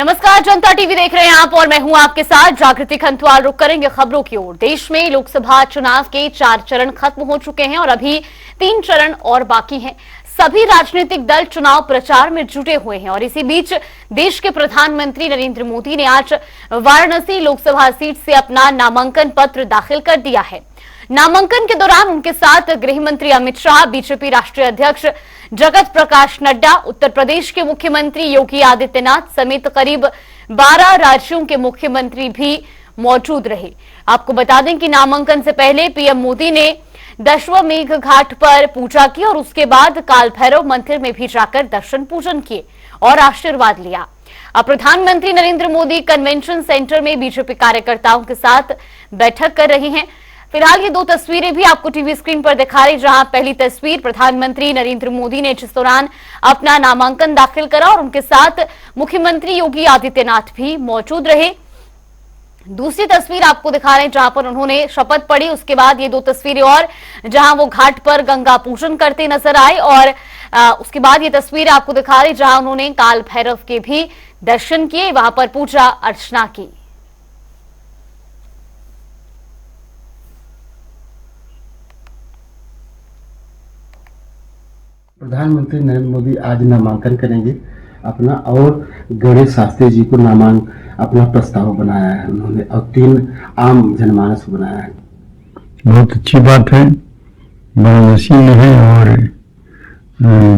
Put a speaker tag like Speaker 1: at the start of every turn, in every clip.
Speaker 1: नमस्कार, जनता टीवी देख रहे हैं आप और मैं हूं आपके साथ जागृति खंतवाल। रुक करेंगे खबरों की ओर। देश में लोकसभा चुनाव के 4 चरण खत्म हो चुके हैं और अभी 3 चरण और बाकी हैं। सभी राजनीतिक दल चुनाव प्रचार में जुटे हुए हैं और इसी बीच देश के प्रधानमंत्री नरेंद्र मोदी ने आज वाराणसी लोकसभा सीट से अपना नामांकन पत्र दाखिल कर दिया है। नामांकन के दौरान उनके साथ गृह मंत्री अमित शाह, बीजेपी राष्ट्रीय अध्यक्ष जगत प्रकाश नड्डा, उत्तर प्रदेश के मुख्यमंत्री योगी आदित्यनाथ समेत करीब 12 राज्यों के मुख्यमंत्री भी मौजूद रहे। आपको बता दें कि नामांकन से पहले पीएम मोदी ने दशमेघ घाट पर पूजा की और उसके बाद काल भैरव मंदिर में भी जाकर दर्शन पूजन किए और आशीर्वाद लिया। अब प्रधानमंत्री नरेंद्र मोदी कन्वेंशन सेंटर में बीजेपी कार्यकर्ताओं के साथ बैठक कर रहे हैं। फिलहाल ये 2 तस्वीरें भी आपको टीवी स्क्रीन पर दिखा रही, जहां पहली तस्वीर प्रधानमंत्री नरेंद्र मोदी ने जिस दौरान अपना नामांकन दाखिल करा और उनके साथ मुख्यमंत्री योगी आदित्यनाथ भी मौजूद रहे। दूसरी तस्वीर आपको दिखा रहे हैं जहां पर उन्होंने शपथ पढ़ी। उसके बाद ये 2 तस्वीरें और जहां वो घाट पर गंगा पूजन करते नजर आए और उसके बाद ये तस्वीर आपको दिखा रही जहां उन्होंने काल भैरव के भी दर्शन किए, वहां पर पूजा अर्चना की।
Speaker 2: प्रधानमंत्री नरेंद्र मोदी आज नामांकन करेंगे अपना और गणेश शास्त्री जी को अपना प्रस्ताव बनाया है उन्होंने और 3 आम जनमानस बनाया है।
Speaker 3: बहुत अच्छी बात है, वाराणसी में है और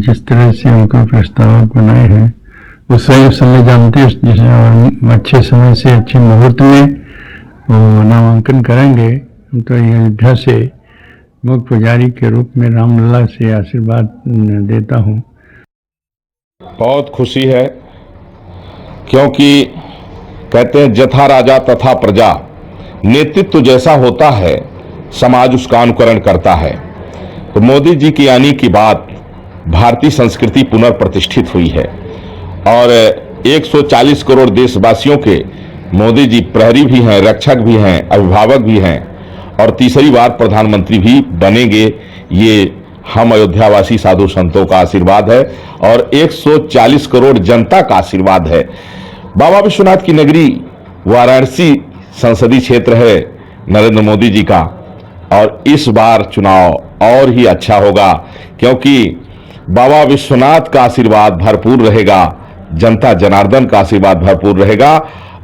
Speaker 3: जिस तरह से उनको प्रस्ताव बनाए हैं वो सही समय जानते हैं, जैसे और अच्छे समय से अच्छे मुहूर्त में वो नामांकन करेंगे। तो अयोध्या से मुख्य पुजारी के रूप में रामलला से आशीर्वाद देता हूँ।
Speaker 4: बहुत खुशी है क्योंकि कहते हैं जथा राजा तथा प्रजा, नेतृत्व जैसा होता है समाज उसका अनुकरण करता है। तो मोदी जी की आने की बात भारतीय संस्कृति पुनर्प्रतिष्ठित हुई है और 140 करोड़ देशवासियों के मोदी जी प्रहरी भी हैं, रक्षक भी हैं, अभिभावक भी हैं और तीसरी बार प्रधानमंत्री भी बनेंगे। ये हम अयोध्यावासी साधु संतों का आशीर्वाद है और 140 करोड़ जनता का आशीर्वाद है। बाबा विश्वनाथ की नगरी वाराणसी संसदीय क्षेत्र है नरेंद्र मोदी जी का और इस बार चुनाव और ही अच्छा होगा क्योंकि बाबा विश्वनाथ का आशीर्वाद भरपूर रहेगा, जनता जनार्दन का आशीर्वाद भरपूर रहेगा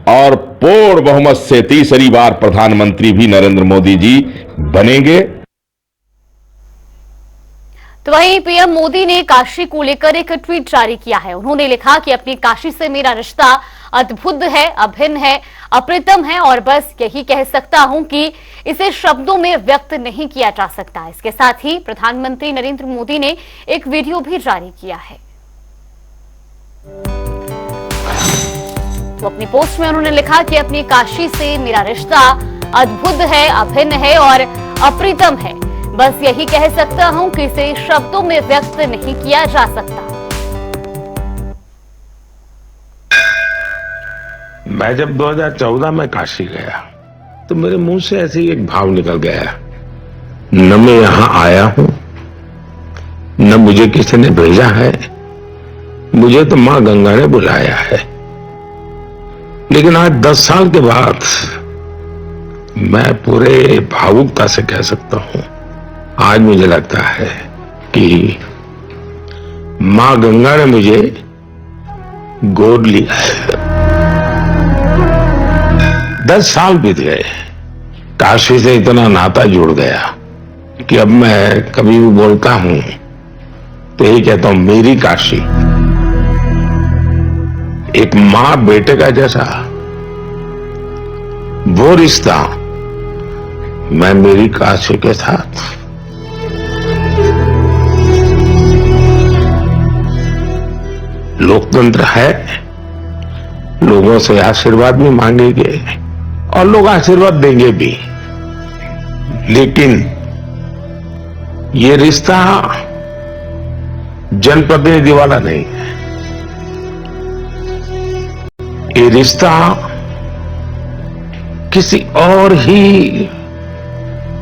Speaker 4: और पूर्ण बहुमत से तीसरी बार प्रधानमंत्री भी नरेंद्र मोदी जी बनेंगे।
Speaker 1: तो वहीं पीएम मोदी ने काशी को लेकर एक ट्वीट जारी किया है। उन्होंने लिखा कि अपनी काशी से मेरा रिश्ता अद्भुत है, अभिन्न है, अप्रतिम है और बस यही कह सकता हूं कि इसे शब्दों में व्यक्त नहीं किया जा सकता। इसके साथ ही प्रधानमंत्री नरेंद्र मोदी ने एक वीडियो भी जारी किया है। तो अपनी पोस्ट में उन्होंने लिखा कि अपनी काशी से मेरा रिश्ता अद्भुत है, अभिन्न है और अप्रतिम है, बस यही कह सकता हूं कि इसे शब्दों में व्यक्त नहीं किया जा सकता।
Speaker 5: मैं जब 2014 में काशी गया तो मेरे मुंह से ऐसे ही एक भाव निकल गया, न मैं यहां आया हूं न मुझे किसी ने भेजा है, मुझे तो मां गंगा ने बुलाया है। लेकिन आज 10 साल के बाद मैं पूरे भावुकता से कह सकता हूं, आज मुझे लगता है कि मां गंगा ने मुझे गोद लिया है। 10 साल बीत गए, काशी से इतना नाता जुड़ गया कि अब मैं कभी भी बोलता हूं तो यही कहता हूं, मेरी काशी। एक मां बेटे का जैसा वो रिश्ता मैं मेरी काशी के साथ। लोकतंत्र है, लोगों से आशीर्वाद भी मांगेंगे और लोग आशीर्वाद देंगे भी, लेकिन ये रिश्ता जनप्रतिनिधि वाला नहीं है। ये रिश्ता किसी और ही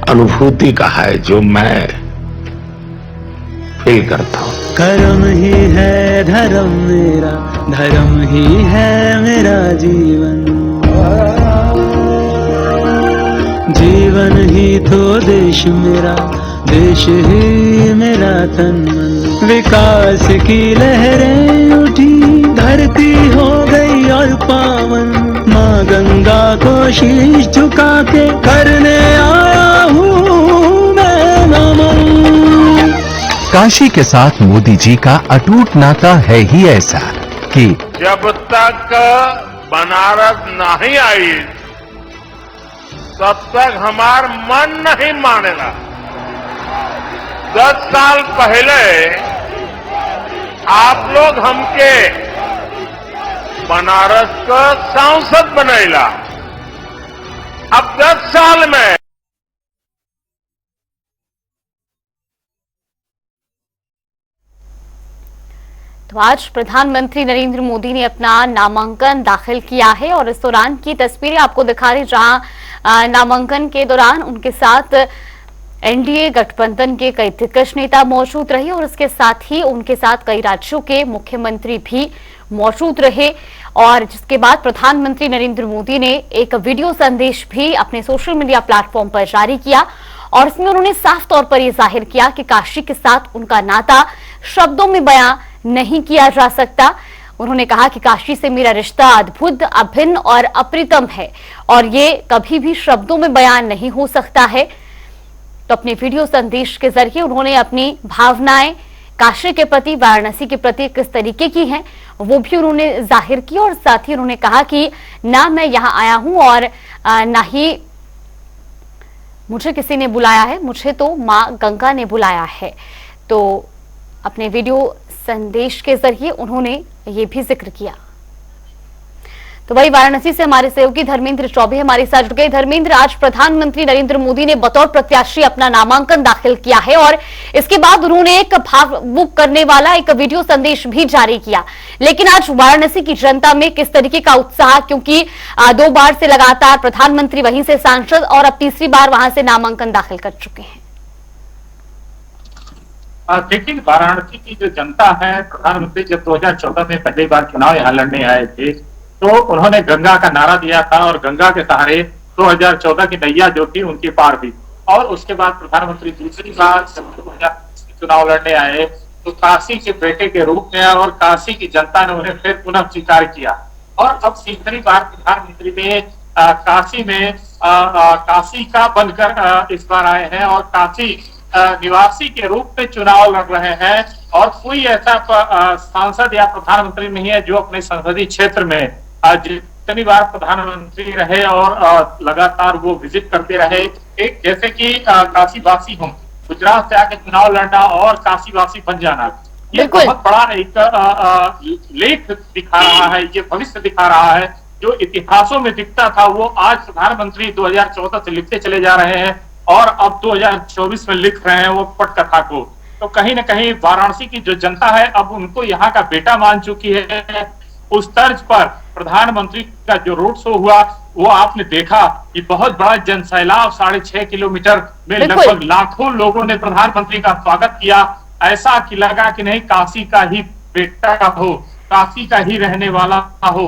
Speaker 5: अनुभूति का है जो मैं फील करता हूँ।
Speaker 6: कर्म ही है धर्म मेरा, धर्म ही है मेरा जीवन, जीवन ही तो देश मेरा, देश ही मेरा तन मन। विकास की लहरें उठी, धरती हो गई और पावन, माँ गंगा को शीश झुका के करने आया हूँ मैं नमन।
Speaker 7: काशी के साथ मोदी जी का अटूट नाता है ही ऐसा कि
Speaker 5: जब तक बनारस नहीं आई तब तक हमार मन नहीं मानेगा। 10 साल पहले आप लोग हमके बनारस का सांसद बनैला, अब 10 साल में
Speaker 1: तो आज प्रधानमंत्री नरेंद्र मोदी ने अपना नामांकन दाखिल किया है और इस दौरान की तस्वीरें आपको दिखा रही, जहां नामांकन के दौरान उनके साथ एनडीए गठबंधन के कई दिग्गज नेता मौजूद रहे और इसके साथ ही उनके साथ कई राज्यों के मुख्यमंत्री भी मौजूद रहे। और जिसके बाद प्रधानमंत्री नरेंद्र मोदी ने एक वीडियो संदेश भी अपने सोशल मीडिया प्लेटफॉर्म पर जारी किया और इसमें उन्होंने साफ तौर पर यह जाहिर किया कि काशी के साथ उनका नाता शब्दों में बयां नहीं किया जा सकता। उन्होंने कहा कि काशी से मेरा रिश्ता अद्भुत, अभिन्न और अप्रितम है और ये कभी भी शब्दों में बयान नहीं हो सकता है। तो अपने वीडियो संदेश के जरिए उन्होंने अपनी भावनाएं काशी के प्रति, वाराणसी के प्रति किस तरीके की हैं वो भी उन्होंने जाहिर की और साथ ही उन्होंने कहा कि ना मैं यहां आया हूं और ना ही मुझे किसी ने बुलाया है, मुझे तो मां गंगा ने बुलाया है। तो अपने वीडियो संदेश के जरिए उन्होंने ये भी जिक्र किया। तो वही वाराणसी से हमारे सहयोगी धर्मेंद्र चौबे हमारे साथ जुड़ गए। धर्मेंद्र, आज प्रधानमंत्री नरेंद्र मोदी ने बतौर प्रत्याशी अपना नामांकन दाखिल किया है और इसके बाद उन्होंने एक भावुक करने वाला एक वीडियो संदेश भी जारी किया, लेकिन आज वाराणसी की जनता में किस तरीके का उत्साह, क्योंकि 2 बार से लगातार प्रधानमंत्री वहीं से सांसद और अब तीसरी बार वहां से नामांकन दाखिल कर चुके हैं।
Speaker 8: देखिए, वाराणसी की जो जनता है, प्रधानमंत्री जब 2014 में पहली बार चुनाव यहाँ लड़ने आए थे तो उन्होंने गंगा का नारा दिया था और गंगा के सहारे 2014 की नैया जो थी उनकी पार हुई। और उसके बाद प्रधानमंत्री दूसरी बार जब 2019 चुनाव लड़ने आए तो काशी के बेटे के रूप में और काशी की जनता ने उन्हें फिर पुनः स्वीकार किया और अब तीसरी बार प्रधानमंत्री ने काशी में काशी का बनकर इस बार आए हैं और काशी निवासी के रूप में चुनाव लड़ रहे हैं। और कोई ऐसा सांसद या प्रधानमंत्री नहीं है जो अपने संसदीय क्षेत्र में जितनी बार प्रधानमंत्री रहे और लगातार वो विजिट करते रहे, एक जैसे कि काशीवासी हों, गुजरात से आके चुनाव लड़ना और काशीवासी बन जाना, ये बहुत बड़ा एक लेख दिखा रहा है, ये भविष्य दिखा रहा है। जो इतिहासों में दिखता था वो आज प्रधानमंत्री 2014 से लिखते चले जा रहे हैं और अब 2024 में लिख रहे हैं वो पटकथा को। तो कहीं ना कहीं वाराणसी की जो जनता है अब उनको यहाँ का बेटा मान चुकी है। उस तर्ज पर प्रधानमंत्री का जो रोड शो हुआ वो आपने देखा कि बहुत बड़ा जनसैलाब 6.5 किलोमीटर में लगभग लाखों लोगों ने प्रधानमंत्री का स्वागत किया। ऐसा कि लगा कि नहीं, काशी का ही बेटा हो, काशी का ही रहने वाला हो।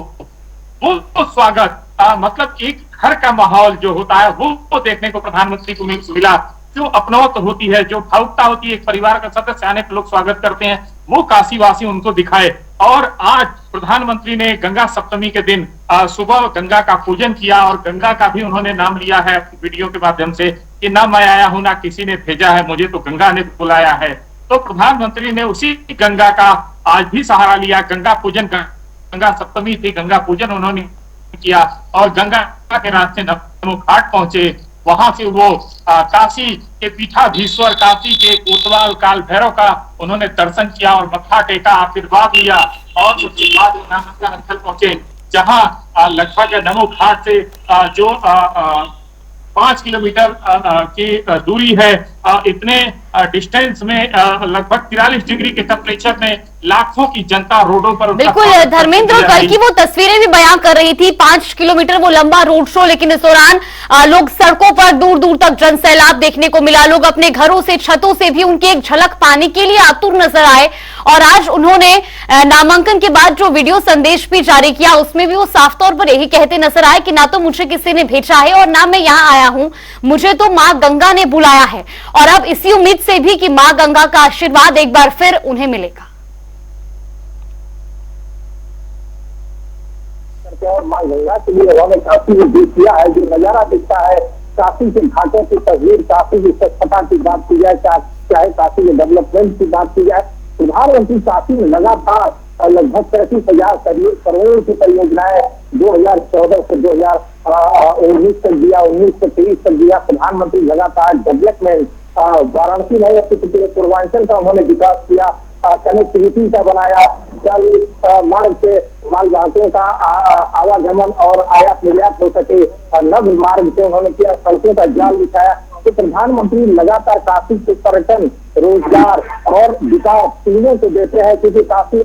Speaker 8: वो स्वागत मतलब एक घर का माहौल जो होता है वो देखने को प्रधानमंत्री को मिला। जो अपनौत होती है, जो भावुकता होती है, एक परिवार का सदस्य आने पर लोग स्वागत करते हैं, वो काशीवासी उनको दिखाए। और आज प्रधानमंत्री ने गंगा सप्तमी के दिन सुबह गंगा का पूजन किया और गंगा का भी उन्होंने नाम लिया है वीडियो के माध्यम से कि ना मैं आया हूं ना किसी ने भेजा है, मुझे तो गंगा ने बुलाया है। तो प्रधानमंत्री ने उसी गंगा का आज भी सहारा लिया। गंगा पूजन, गंगा सप्तमी थी, गंगा पूजन उन्होंने किया और गंगा के रास्ते नमो घाट पहुंचे। वहां से वो काशी के पीठाधीश्वर, काशी के कोतवाल काल भैरव का उन्होंने दर्शन किया और मत्था टेका, आशीर्वाद लिया और उसके बाद नामांकन स्थल पहुंचे, जहां लगभग नमो घाट से जो 5 किलोमीटर की दूरी है इतने डिस्टेंस में लगभग 43 डिग्री के टेम्परेचर में लाखों की जनता रोडों पर
Speaker 1: बिल्कुल धर्मेंद्र, कल की वो तस्वीरें भी बयां कर रही थी। 5 किलोमीटर वो लंबा रोड शो, लेकिन इस दौरान लोग सड़कों पर दूर दूर तक जनसैलाब देखने को मिला। लोग अपने घरों से, छतों से भी उनकी एक झलक पाने के लिए आतुर नजर आए। और आज उन्होंने नामांकन के बाद जो वीडियो संदेश भी जारी किया, उसमें भी वो साफ तौर पर यही कहते नजर आए कि ना तो मुझे किसी ने भेजा है और ना मैं यहाँ आया हूं, मुझे तो मां गंगा ने बुलाया है। और अब इसी उम्मीद से भी कि मां गंगा का आशीर्वाद एक बार फिर उन्हें मिलेगा।
Speaker 9: और मां गंगा के लिए उन्होंने काफी जो किया है, जो नजारा दिखता है, काफी के घाटों की तस्वीर, काफी की स्वच्छता की बात की जाए, चाहे काफी के डेवलपमेंट की बात की जाए, प्रधानमंत्री काफी लगातार लगभग 35,000 करोड़ की परियोजनाएं 2014 से 2019 तक दिया, 19 से 23 तक दिया। प्रधानमंत्री लगातार डेवलपमेंट, वाराणसी में पूर्वांचल का उन्होंने विकास किया, कनेक्टिविटी का बनाया, जल मार्ग से मालवाहकों का आवागमन और आयात निर्यात हो सके, नव मार्ग से उन्होंने किया, सड़कों का जाल बिछाया। तो प्रधानमंत्री लगातार काफी पर्यटन, रोजगार और विकास तीनों को देते हैं, क्योंकि काफी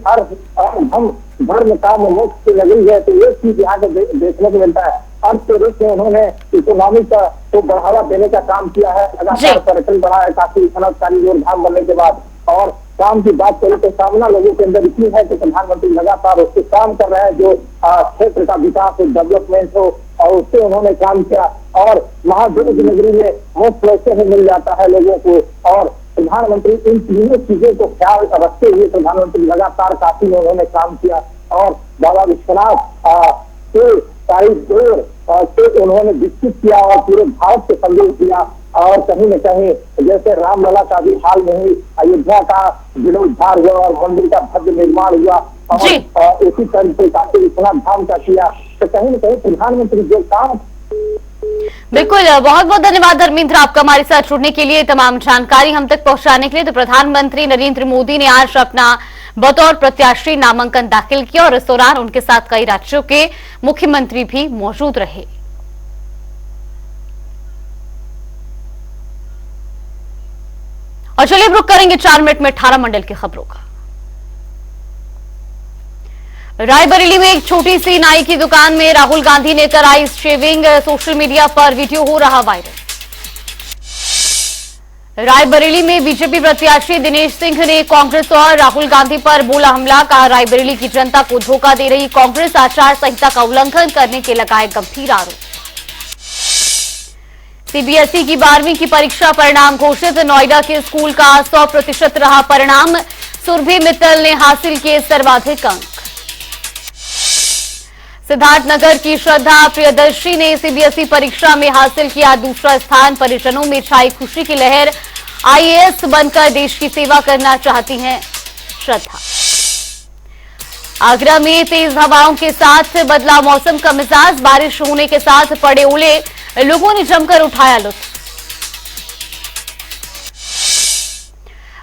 Speaker 9: हम धर्म काम मोक्ष की नगरी है। तो ये चीज यहाँ को देखने को मिलता है। अर्थ के रूप में उन्होंने इकोनॉमी को बढ़ावा देने का काम किया है, लगातार पर्यटन बढ़ा है काफी खननकारी जोरधाम बनने के बाद। और काम की बात करें तो सामना लोगों के अंदर इतनी है कि प्रधानमंत्री लगातार उससे काम कर रहे हैं, जो क्षेत्र का विकास हो, डेवलपमेंट हो, और उससे उन्होंने काम किया। और महादेव की नगरी में मुफ्त वैसे ही मिल जाता है लोगों को। और प्रधानमंत्री इन तीनों चीजों को ख्याल रखते हुए प्रधानमंत्री लगातार काफी उन्होंने काम किया। और बाबा विश्वनाथ के कॉरिडोर से उन्होंने विकसित किया और पूरे भारत को संदेश दिया। और कहीं न कहीं जैसे रामलला का भी हाल में ही अयोध्या का जीर्णोद्धार हुआ और मंदिर का भव्य निर्माण हुआ, और इसी तरह से काशी विश्वनाथ धाम का किया। तो कहीं न कहीं प्रधानमंत्री जो काम।
Speaker 1: बिल्कुल, बहुत बहुत धन्यवाद धर्मेंद्र आपका हमारे साथ जुड़ने के लिए, तमाम जानकारी हम तक पहुंचाने के लिए। तो प्रधानमंत्री नरेंद्र मोदी ने आज अपना बतौर प्रत्याशी नामांकन दाखिल किया और इस दौरान उनके साथ कई राज्यों के मुख्यमंत्री भी मौजूद रहे। और चलिए रुक करेंगे 4 मिनट में 18 मंडल की खबरों का। रायबरेली में एक छोटी सी नाई की दुकान में राहुल गांधी ने कराई शेविंग, सोशल मीडिया पर वीडियो हो रहा वायरल। रायबरेली में बीजेपी प्रत्याशी दिनेश सिंह ने कांग्रेस और राहुल गांधी पर बोला हमला, कहा रायबरेली की जनता को धोखा दे रही कांग्रेस, आचार संहिता का उल्लंघन करने के लगाए गंभीर आरोप। सीबीएसई की 12वीं की परीक्षा परिणाम घोषित, नोएडा के स्कूल का 100% रहा परिणाम, सुरभि मित्तल ने हासिल किए सर्वाधिक अंक। सिद्धार्थनगर की श्रद्धा प्रियदर्शी ने सीबीएसई परीक्षा में हासिल किया दूसरा स्थान, परिजनों में छाई खुशी की लहर, आईएएस बनकर देश की सेवा करना चाहती हैं श्रद्धा। आगरा में तेज हवाओं के साथ बदला मौसम का मिजाज, बारिश होने के साथ पड़े ओले, लोगों ने जमकर उठाया लुत्फ।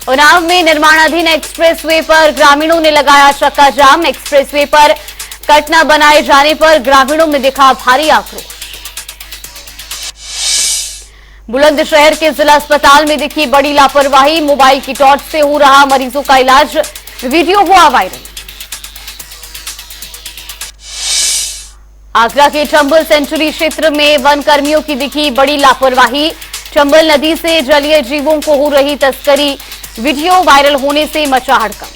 Speaker 1: उन्नाव में निर्माणाधीन एक्सप्रेसवे पर ग्रामीणों ने लगाया चक्का जाम, एक्सप्रेसवे पर कट न बनाए जाने पर ग्रामीणों में दिखा भारी आक्रोश। बुलंदशहर के जिला अस्पताल में दिखी बड़ी लापरवाही, मोबाइल की टॉर्च से हो रहा मरीजों का इलाज, वीडियो हुआ वायरल। आगरा के चंबल सेंचुरी क्षेत्र में वन कर्मियों की दिखी बड़ी लापरवाही, चंबल नदी से जलीय जीवों को हो रही तस्करी, वीडियो वायरल होने से मचा हड़कंप।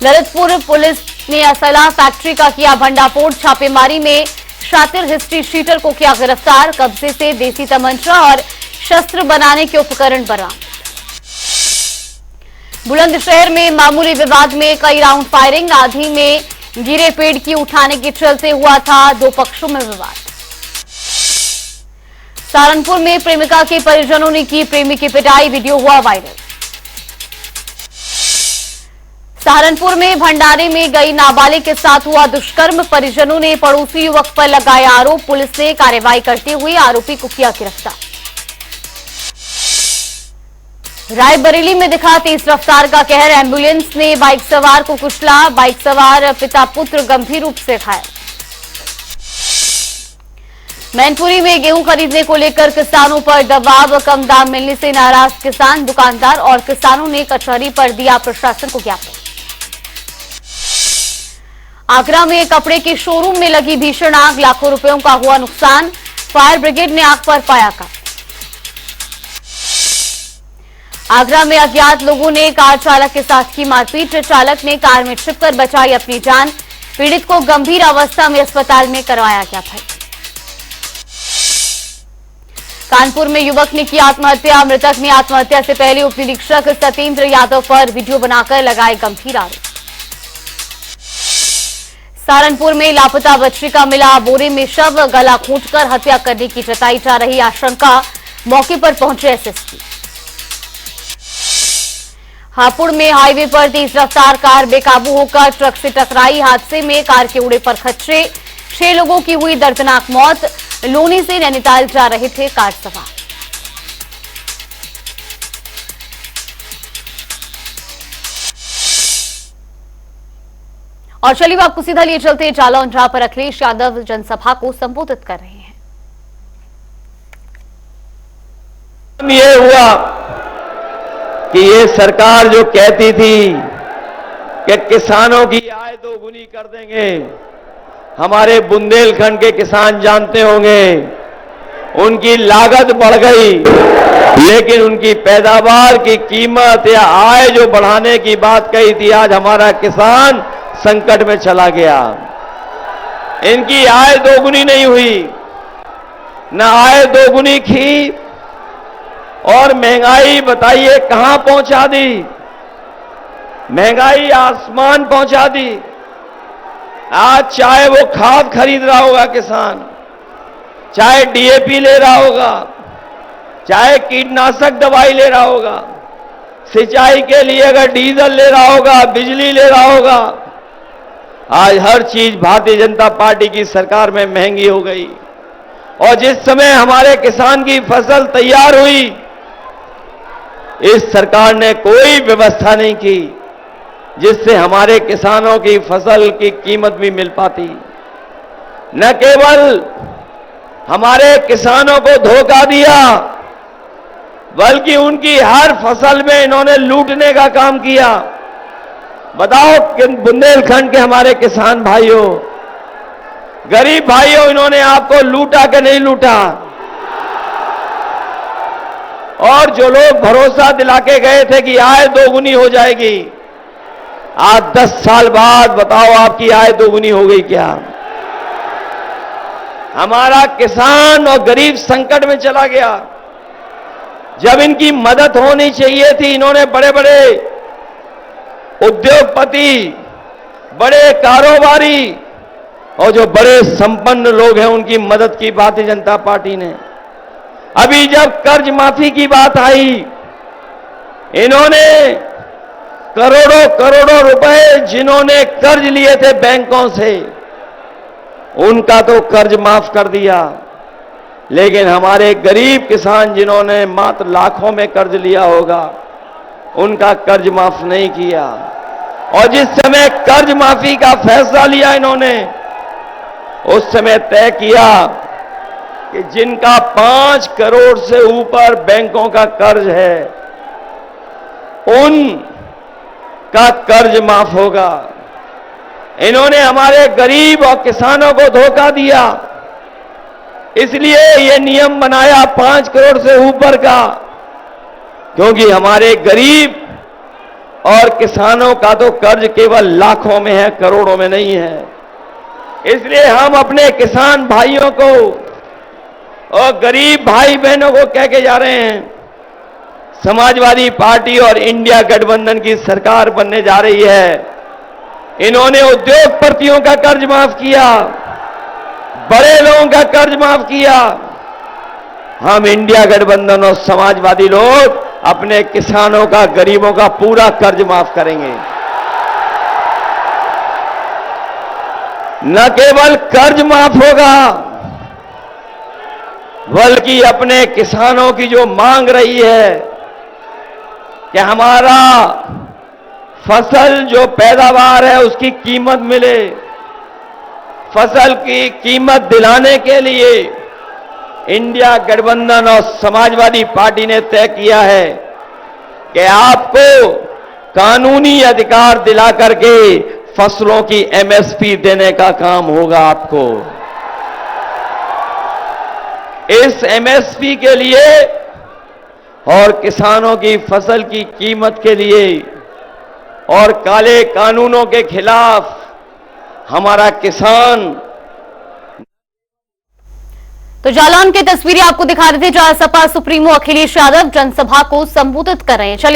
Speaker 1: ललितपुर पुलिस ने असला फैक्ट्री का किया भंडाफोड़, छापेमारी में शातिर हिस्ट्री शीटर को किया गिरफ्तार, कब्जे से देसी तमंचा और शस्त्र बनाने के उपकरण बरामद। बुलंदशहर में मामूली विवाद में कई राउंड फायरिंग, आधी में गिरे पेड़ की उठाने के चलते हुआ था 2 पक्षों में विवाद। सहारनपुर में प्रेमिका के परिजनों ने की प्रेमी की पिटाई, वीडियो हुआ वायरल। सहारनपुर में भंडारे में गई नाबालिग के साथ हुआ दुष्कर्म, परिजनों ने पड़ोसी युवक पर लगाया आरोप, पुलिस ने कार्रवाई करते हुए आरोपी को किया गिरफ्तार। रायबरेली में दिखा तेज रफ्तार का कहर, एम्बुलेंस ने बाइक सवार को कुचला, बाइक सवार पिता पुत्र गंभीर रूप से घायल। मैनपुरी में गेहूं खरीदने को लेकर किसानों पर दबाव, कम दाम मिलने से नाराज किसान, दुकानदार और किसानों ने कचहरी पर दिया प्रशासन को ज्ञापन। आगरा में कपड़े के शोरूम में लगी भीषण आग, लाखों रुपयों का हुआ नुकसान, फायर ब्रिगेड ने आग पर पाया काबू। आगरा में अज्ञात लोगों ने कार चालक के साथ की मारपीट, चालक ने कार में छिपकर बचाई अपनी जान, पीड़ित को गंभीर अवस्था में अस्पताल में करवाया गया था। कानपुर में युवक ने की आत्महत्या, मृतक ने आत्महत्या से पहले उप निरीक्षक सत्येंद्र यादव पर वीडियो बनाकर लगाए गंभीर आरोप। सहारनपुर में लापता बच्ची का मिला बोरे में शव, गला घोंटकर हत्या करने की जताई जा रही आशंका, मौके पर पहुंचे एसएसपी। हापुड़ में हाईवे पर तेज रफ्तार कार बेकाबू होकर ट्रक से टकराई, हादसे में कार के उड़े पर खच्चे, 6 लोगों की हुई दर्दनाक मौत, लोनी से नैनीताल जा रहे थे कार सवार। और चलिए आपको सीधा लिए चलते जालौन, जहां पर अखिलेश यादव जनसभा को संबोधित कर रहे हैं।
Speaker 10: ये हुआ कि ये सरकार जो कहती थी कि किसानों की आय दोगुनी कर देंगे, हमारे बुंदेलखंड के किसान जानते होंगे उनकी लागत बढ़ गई, लेकिन उनकी पैदावार की कीमत या आय जो बढ़ाने की बात कही थी, आज हमारा किसान संकट में चला गया। इनकी आय दोगुनी नहीं हुई, न आय दोगुनी की, और महंगाई बताइए कहां पहुंचा दी। महंगाई आसमान पहुंचा दी। आज चाहे वो खाद खरीद रहा होगा किसान, चाहे डीएपी ले रहा होगा, चाहे कीटनाशक दवाई ले रहा होगा, सिंचाई के लिए अगर डीजल ले रहा होगा, बिजली ले रहा होगा, आज हर चीज भारतीय जनता पार्टी की सरकार में महंगी हो गई। और जिस समय हमारे किसान की फसल तैयार हुई, इस सरकार ने कोई व्यवस्था नहीं की जिससे हमारे किसानों की फसल की कीमत भी मिल पाती। न केवल हमारे किसानों को धोखा दिया, बल्कि उनकी हर फसल में इन्होंने लूटने का काम किया। बताओ कि बुंदेलखंड के हमारे किसान भाइयों, गरीब भाइयों, इन्होंने आपको लूटा कि नहीं लूटा? और जो लोग भरोसा दिला के गए थे कि आय दोगुनी हो जाएगी, आज 10 साल बाद बताओ आपकी आय दोगुनी हो गई क्या? हमारा किसान और गरीब संकट में चला गया। जब इनकी मदद होनी चाहिए थी, इन्होंने बड़े बड़े उद्योगपति, बड़े कारोबारी और जो बड़े संपन्न लोग हैं उनकी मदद की भारतीय जनता पार्टी ने। अभी जब कर्ज माफी की बात आई, इन्होंने करोड़ों करोड़ों रुपए जिन्होंने कर्ज लिए थे बैंकों से, उनका तो कर्ज माफ कर दिया, लेकिन हमारे गरीब किसान जिन्होंने मात्र लाखों में कर्ज लिया होगा, उनका कर्ज माफ नहीं किया। और जिस समय कर्ज माफी का फैसला लिया इन्होंने, उस समय तय किया कि जिनका 5 करोड़ से ऊपर बैंकों का कर्ज है, उनका कर्ज माफ होगा। इन्होंने हमारे गरीब और किसानों को धोखा दिया, इसलिए ये नियम बनाया 5 करोड़ से ऊपर का, क्योंकि हमारे गरीब और किसानों का तो कर्ज केवल लाखों में है, करोड़ों में नहीं है। इसलिए हम अपने किसान भाइयों को और गरीब भाई बहनों को कह के जा रहे हैं, समाजवादी पार्टी और इंडिया गठबंधन की सरकार बनने जा रही है। इन्होंने उद्योगपतियों का कर्ज माफ किया, बड़े लोगों का कर्ज माफ किया। हम इंडिया गठबंधन और समाजवादी लोग अपने किसानों का, गरीबों का पूरा कर्ज माफ करेंगे। न केवल कर्ज माफ होगा, बल्कि अपने किसानों की जो मांग रही है कि हमारा फसल जो पैदावार है उसकी कीमत मिले, फसल की कीमत दिलाने के लिए इंडिया गठबंधन और समाजवादी पार्टी ने तय किया है कि आपको कानूनी अधिकार दिला करके फसलों की एमएसपी देने का काम होगा। आपको इस एमएसपी के लिए और किसानों की फसल की कीमत के लिए और काले कानूनों के खिलाफ हमारा किसान।
Speaker 1: तो जालौन की तस्वीरें आपको दिखा रहे थे जहां सपा सुप्रीमो अखिलेश यादव जनसभा को संबोधित कर रहे हैं। चलिए